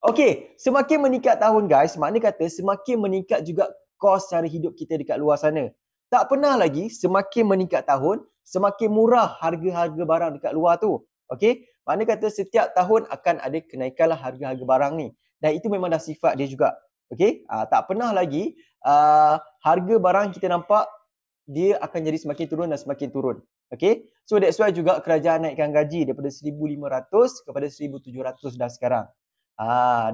Okey, semakin meningkat tahun guys, makna kata semakin meningkat juga kos cara hidup kita dekat luar sana. Tak pernah lagi semakin meningkat tahun, semakin murah harga-harga barang dekat luar tu. Okey, makna kata setiap tahun akan ada kenaikanlah harga-harga barang ni. Dan itu memang dah sifat dia juga. Okey, tak pernah lagi harga barang kita nampak dia akan jadi semakin turun dan semakin turun. Okey, so that's why juga kerajaan naikkan gaji daripada 1,500 kepada 1,700 dah sekarang.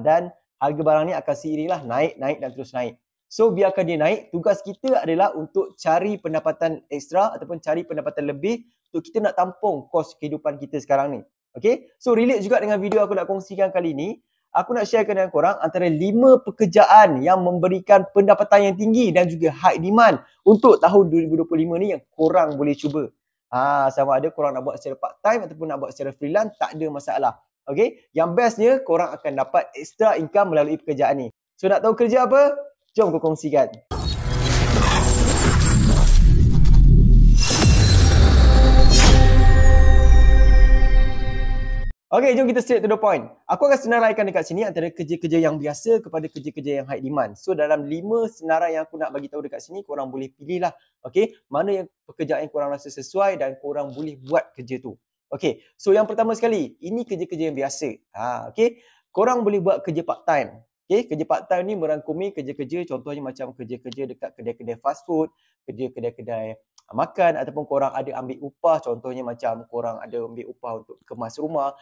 Dan harga barang ni akan seiringlah naik dan terus naik. So biarkan dia naik, tugas kita adalah untuk cari pendapatan ekstra ataupun cari pendapatan lebih untuk kita nak tampung kos kehidupan kita sekarang ni. Okay, so relate juga dengan video aku nak kongsikan kali ni. Aku nak sharekan dengan korang antara 5 pekerjaan yang memberikan pendapatan yang tinggi dan juga high demand untuk tahun 2025 ni yang korang boleh cuba. Sama ada korang nak buat secara part time ataupun nak buat secara freelance, tak ada masalah. Okay, yang bestnya korang akan dapat extra income melalui pekerjaan ni. So nak tahu kerja apa? Jom aku kongsikan. Okay, jom kita straight to the point. Aku akan senaraikan dekat sini antara kerja-kerja yang biasa kepada kerja-kerja yang high demand. So dalam 5 senarai yang aku nak bagi tahu dekat sini, korang boleh pilih lah. Okay, mana yang pekerjaan yang korang rasa sesuai dan korang boleh buat kerja tu. Okay, so yang pertama sekali, ini kerja-kerja yang biasa. Okay, korang boleh buat kerja part time. Okay, kerja part time ni merangkumi kerja-kerja contohnya macam kerja-kerja dekat kedai-kedai fast food, kerja kedai-kedai makan ataupun korang ada ambil upah, contohnya macam korang ada ambil upah untuk kemas rumah,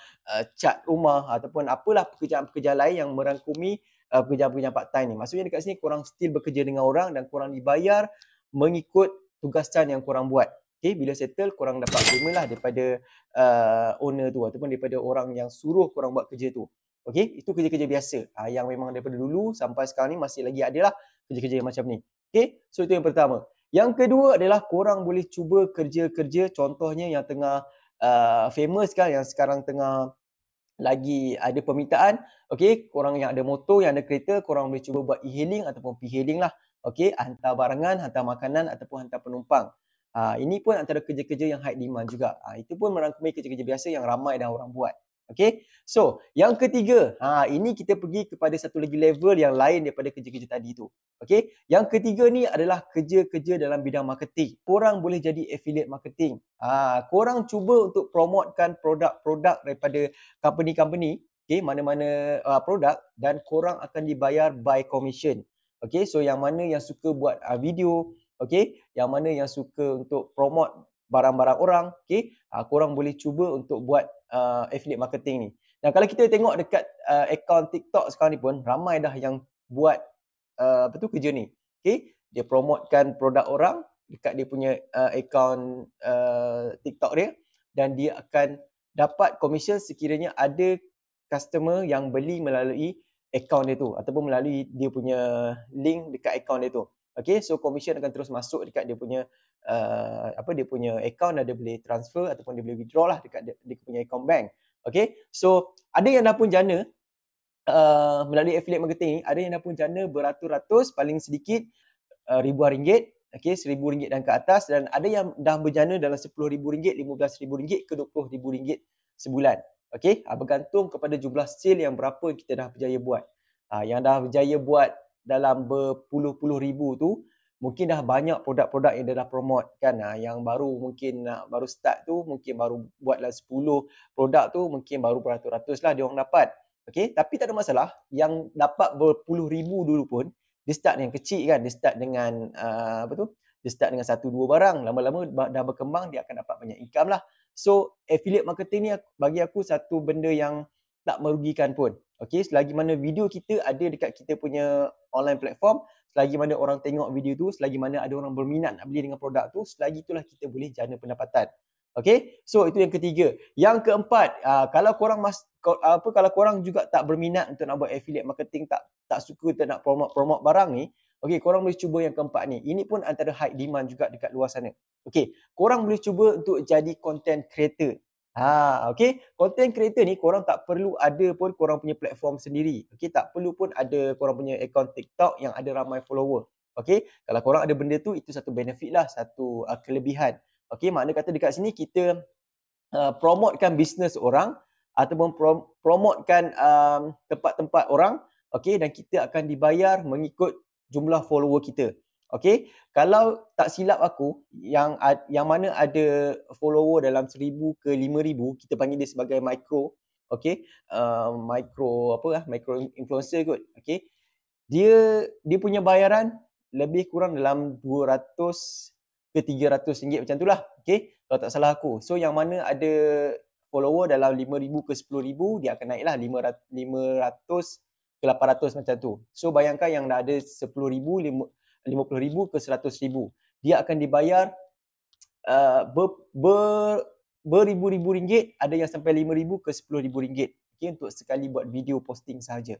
cat rumah ataupun apalah pekerjaan-pekerjaan lain yang merangkumi pekerjaan-pekerjaan part time ni. Maksudnya dekat sini korang still bekerja dengan orang dan korang dibayar mengikut tugasan yang korang buat. Okay, bila settle korang dapat payment lah daripada owner tu ataupun daripada orang yang suruh korang buat kerja tu. Okay, itu kerja-kerja biasa yang memang daripada dulu sampai sekarang ni masih lagi ada lah kerja-kerja yang macam ni. Okay, so itu yang pertama. Yang kedua adalah korang boleh cuba kerja-kerja contohnya yang tengah famous kan, yang sekarang tengah lagi ada permintaan. Okay, korang yang ada motor, yang ada kereta, korang boleh cuba buat e-hailing ataupun p-hailing lah. Okay, hantar barangan, hantar makanan ataupun hantar penumpang. Ini pun antara kerja-kerja yang high demand juga. Itu pun merangkumi kerja-kerja biasa yang ramai dah orang buat. Okay, so yang ketiga, ini kita pergi kepada satu lagi level yang lain daripada kerja-kerja tadi tu. Okay, yang ketiga ni adalah kerja-kerja dalam bidang marketing. Korang boleh jadi affiliate marketing. Korang cuba untuk promotekan produk-produk daripada company-company, okay, mana-mana produk dan korang akan dibayar by commission. Okay, so yang mana yang suka buat video, okay, yang mana yang suka untuk promote barang-barang orang, okay, korang boleh cuba untuk buat affiliate marketing ni. Dan kalau kita tengok dekat akaun TikTok sekarang ni pun ramai dah yang buat kerja ni. Okay, dia promotekan produk orang dekat dia punya akaun TikTok dia dan dia akan dapat komisen sekiranya ada customer yang beli melalui akaun dia tu ataupun melalui dia punya link dekat akaun dia tu. Okay, so komisen akan terus masuk dekat dia punya dia punya account dan dia boleh transfer ataupun dia boleh withdraw lah dekat dia punya account bank. Okay, so ada yang dah pun jana melalui affiliate marketing ni, ada yang dah pun jana beratus-ratus, paling sedikit ribuan ringgit, okay, RM1,000 dan ke atas, dan ada yang dah berjana dalam RM10,000, RM15,000 ke RM20,000 sebulan. Okay, bergantung kepada jumlah sale yang berapa kita dah berjaya buat. Yang dah berjaya buat dalam berpuluh-puluh ribu tu, mungkin dah banyak produk-produk yang dia dah promote kan. Yang baru mungkin baru start tu, mungkin baru buat dalam 10 produk tu, mungkin baru beratus-ratus lah dia orang dapat. Okay, tapi tak ada masalah. Yang dapat berpuluh ribu dulu pun, dia start yang kecil kan. Dia start dengan dia start dengan 1-2 barang. Lama-lama dah berkembang, dia akan dapat banyak income lah. So affiliate marketing ni bagi aku satu benda yang tak merugikan pun. Okay, selagi mana video kita ada dekat kita punya online platform, selagi mana orang tengok video tu, selagi mana ada orang berminat nak beli dengan produk tu, selagi itulah kita boleh jana pendapatan. Okay, so itu yang ketiga. Yang keempat, kalau korang juga tak berminat untuk nak buat affiliate marketing, tak suka tak nak promote barang ni, okay, korang boleh cuba yang keempat ni. Ini pun antara high demand juga dekat luar sana. Okay, korang boleh cuba untuk jadi content creator. Okay, content creator ni korang tak perlu ada pun korang punya platform sendiri. Okay, tak perlu pun ada korang punya account TikTok yang ada ramai follower. Okay, kalau korang ada benda tu, itu satu benefit lah, satu kelebihan. Okay, makna kata dekat sini kita promotekan bisnes orang ataupun promotekan tempat-tempat orang, okey, dan kita akan dibayar mengikut jumlah follower kita. Okey, kalau tak silap aku, yang mana ada follower dalam 1,000 ke 5,000, kita panggil dia sebagai micro, okey, micro influencer kot, okey. Dia punya bayaran lebih kurang dalam 200 ke 300 ringgit macam tu lah, okey, kalau tak salah aku. So yang mana ada follower dalam 5,000 ke 10,000, dia akan naiklah 500 ke 800 macam tu. So bayangkan yang dah ada 10,000, 50,000 ke 100,000, dia akan dibayar beribu-ribu ringgit, ada yang sampai 5,000 ke 10,000 ringgit, okay, untuk sekali buat video posting sahaja.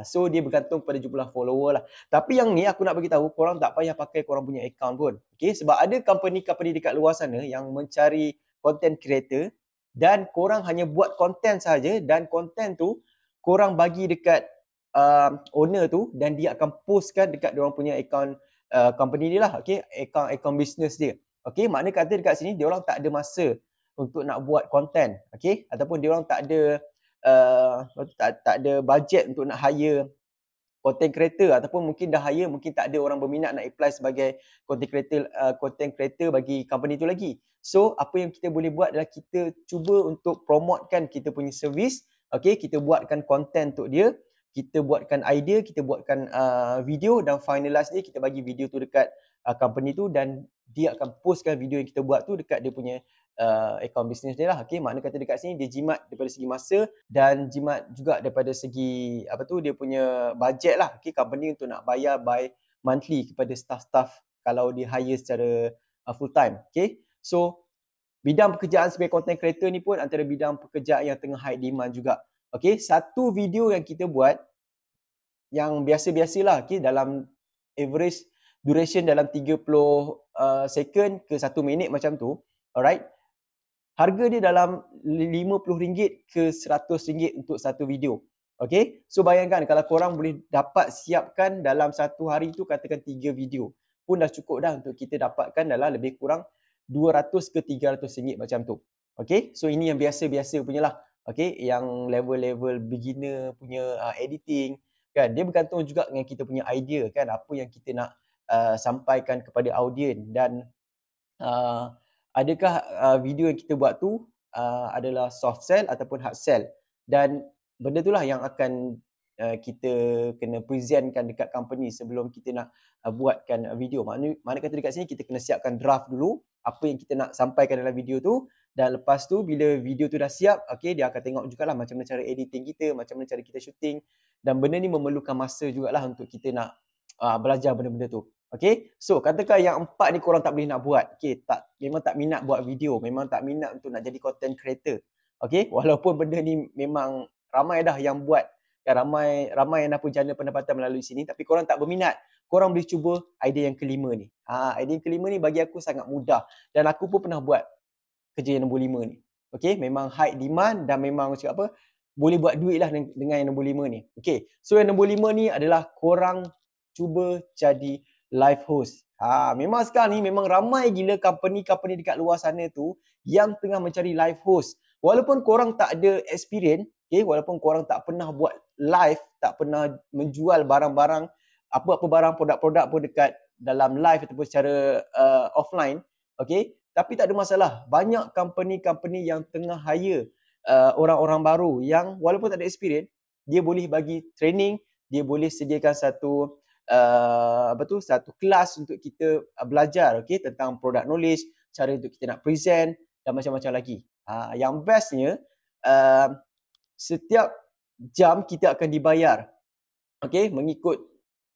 So dia bergantung pada jumlah follower lah. Tapi yang ni aku nak bagi tahu, korang tak payah pakai korang punya account pun. Okay, sebab ada company-company dekat luar sana yang mencari content creator dan korang hanya buat content sahaja, dan content tu korang bagi dekat owner tu dan dia akan postkan dekat diorang punya account company dia lah, okay, account business dia. Okay, makna kata dekat sini diorang tak ada masa untuk nak buat content, okay, ataupun diorang tak ada tak ada budget untuk nak hire content creator, ataupun mungkin dah hire, mungkin tak ada orang berminat nak apply sebagai content creator bagi company tu lagi. So apa yang kita boleh buat adalah kita cuba untuk promotekan kita punya servis, okay, kita buatkan content untuk dia, kita buatkan idea, kita buatkan video, dan finalize dia, kita bagi video tu dekat company tu dan dia akan postkan video yang kita buat tu dekat dia punya account business dia lah. Okay, makna kata dekat sini dia jimat daripada segi masa dan jimat juga daripada segi dia punya budget lah. Okay, company untuk nak bayar by monthly kepada staff-staff kalau dia hire secara full time. Okay, so bidang pekerjaan sebagai content creator ni pun antara bidang pekerjaan yang tengah high demand juga. Okay, satu video yang kita buat yang biasa-biasalah, okay, dalam average duration dalam 30 second ke 1 minit macam tu, alright, harga dia dalam RM50 ke RM100 untuk satu video. Okay, so bayangkan kalau korang boleh dapat siapkan dalam satu hari tu katakan 3 video pun dah cukup dah untuk kita dapatkan dalam lebih kurang RM200 ke RM300 macam tu. Okay, so ini yang biasa-biasa punya lah. Okay, yang level-level beginner punya editing kan, dia bergantung juga dengan kita punya idea kan, apa yang kita nak sampaikan kepada audiens, dan adakah video yang kita buat tu adalah soft sell ataupun hard sell, dan benda itulah yang akan kita kena presentkan dekat company sebelum kita nak buatkan video. Mana kata dekat sini kita kena siapkan draft dulu apa yang kita nak sampaikan dalam video tu, dan lepas tu bila video tu dah siap, okay, dia akan tengok jugalah macam mana cara editing kita, macam mana cara kita shooting, dan benda ni memerlukan masa jugalah untuk kita nak belajar benda-benda tu. Okay, so katakan yang 4 ni korang tak boleh nak buat. Okay, memang tak minat buat video, memang tak minat untuk nak jadi content creator. Okay, walaupun benda ni memang ramai dah yang buat, ramai yang dah pun jana pendapatan melalui sini, tapi korang tak berminat, korang boleh cuba idea yang kelima ni. Idea yang kelima ni bagi aku sangat mudah, dan aku pun pernah buat kerja yang nombor 5 ni. Okay, memang high demand dan memang boleh buat duit lah dengan yang nombor 5 ni. Okay, so yang nombor 5 ni adalah korang cuba jadi live host. Memang sekarang ni memang ramai gila company-company dekat luar sana tu yang tengah mencari live host. Walaupun korang tak ada experience, okay, walaupun korang tak pernah buat live, tak pernah menjual barang-barang, apa-apa barang, produk-produk pun dekat dalam live ataupun secara offline, okay, tapi tak ada masalah. Banyak company-company yang tengah hire orang-orang baru yang walaupun tak ada experience, dia boleh bagi training, dia boleh sediakan satu satu kelas untuk kita belajar, okay, tentang product knowledge, cara untuk kita nak present dan macam-macam lagi. Yang bestnya setiap jam kita akan dibayar, okay, mengikut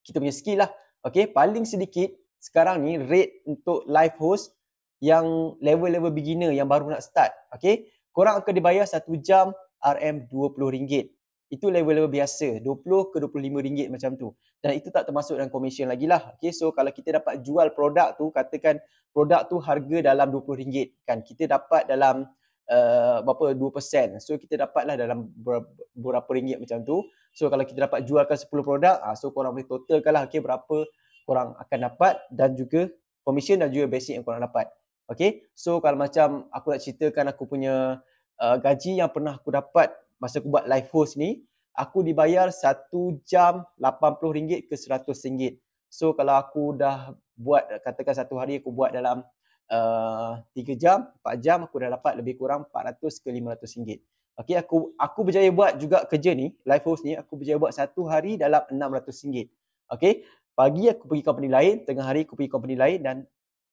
kita punya skill lah. Okay, paling sedikit sekarang ni rate untuk live host yang level-level beginner yang baru nak start, okay, korang akan dibayar 1 jam RM20. Itu level-level biasa, 20 ke 25 ringgit macam tu. Dan itu tak termasuk dalam komisen lagi lah. Okay, so kalau kita dapat jual produk tu, katakan produk tu harga dalam RM20 kan, kita dapat dalam 2%. So kita dapatlah dalam berapa ringgit macam tu. So kalau kita dapat jualkan 10 produk, so korang boleh totalkan lah, okay, berapa korang akan dapat, dan juga komisen dan juga basic yang korang dapat. Okay, so kalau macam aku nak ceritakan aku punya gaji yang pernah aku dapat masa aku buat live host ni, aku dibayar 1 jam RM80 ke RM100. So kalau aku dah buat, katakan satu hari aku buat dalam 3 jam, 4 jam, aku dah dapat lebih kurang RM400 ke RM500. Okey, aku berjaya buat juga kerja ni, live host ni, aku berjaya buat satu hari dalam RM600. Okey, pagi aku pergi company lain, tengah hari aku pergi company lain dan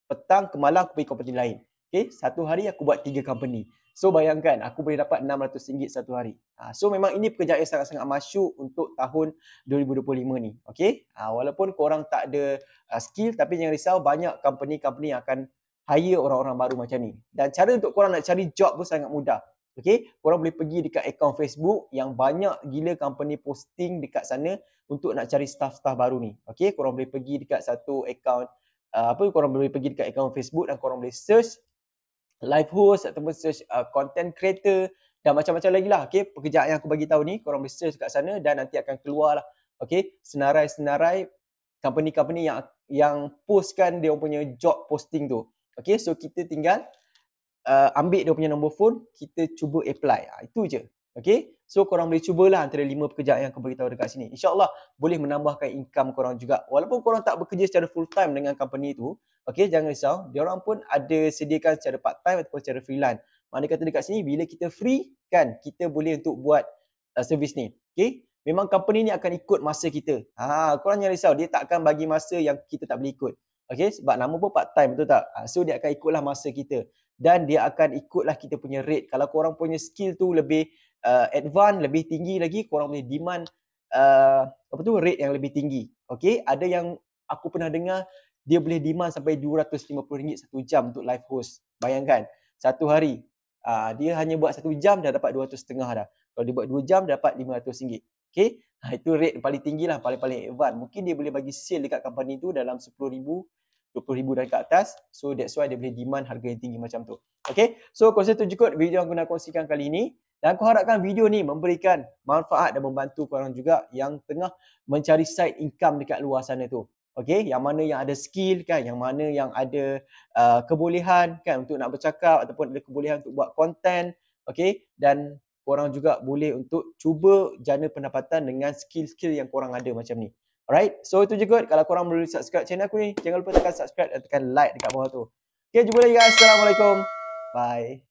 petang ke malam aku pergi company lain. Okey, satu hari aku buat 3 company. So bayangkan aku boleh dapat RM600 satu hari. So memang ini pekerjaan yang sangat-sangat masyhur untuk tahun 2025 ni. Okey, walaupun korang tak ada skill tapi jangan risau, banyak company-company yang akan hire orang-orang baru macam ni. Dan cara untuk korang nak cari job pun sangat mudah. Okey, korang boleh pergi dekat akaun Facebook yang banyak gila company posting dekat sana untuk nak cari staff-staff baru ni. Okey, korang boleh pergi dekat satu akaun korang boleh pergi dekat akaun Facebook dan korang boleh search live host ataupun search content creator dan macam-macam lagi lah. Okay, pekerjaan yang aku bagi tahu ni korang boleh search kat sana dan nanti akan keluar lah. Okay, senarai-senarai company-company yang postkan dia punya job posting tu. Okay, so kita tinggal ambil dia punya nombor phone, kita cuba apply. Itu je. Okay, so korang boleh cubalah antara 5 pekerjaan yang aku beritahu dekat sini. InsyaAllah boleh menambahkan income korang juga. Walaupun korang tak bekerja secara full time dengan company tu, okay, jangan risau. Diorang pun ada sediakan secara part time ataupun secara freelance. Mana kata dekat sini, bila kita free, kan, kita boleh untuk buat servis ni. Okay, memang company ni akan ikut masa kita. Korang jangan risau, dia tak akan bagi masa yang kita tak boleh ikut. Okay, sebab nama pun part time, betul tak? So dia akan ikutlah masa kita. Dan dia akan ikutlah kita punya rate. Kalau korang punya skill tu lebih advance, lebih tinggi lagi, korang punya demand rate yang lebih tinggi. Okay, ada yang aku pernah dengar dia boleh demand sampai RM250 satu jam untuk live host. Bayangkan, satu hari dia hanya buat 1 jam dah dapat 250 dah. Kalau dia buat 2 jam dapat RM500. Okay, itu rate paling tinggi lah, paling advance. Mungkin dia boleh bagi sale dekat company tu dalam RM10,000, RM20,000 dan ke atas. So that's why dia boleh demand harga yang tinggi macam tu. Okay, so kongsi tu je kot video yang aku nak kongsikan kali ini. Dan aku harapkan video ni memberikan manfaat dan membantu korang juga yang tengah mencari side income dekat luar sana tu. Okay, yang mana yang ada skill kan, yang mana yang ada kebolehan kan untuk nak bercakap ataupun ada kebolehan untuk buat konten. Okay, dan korang juga boleh untuk cuba jana pendapatan dengan skill-skill yang korang ada macam ni. Alright, so itu je kot. Kalau korang belum subscribe channel aku ni, jangan lupa tekan subscribe dan tekan like dekat bawah tu. Okay, jumpa lagi guys. Assalamualaikum. Bye.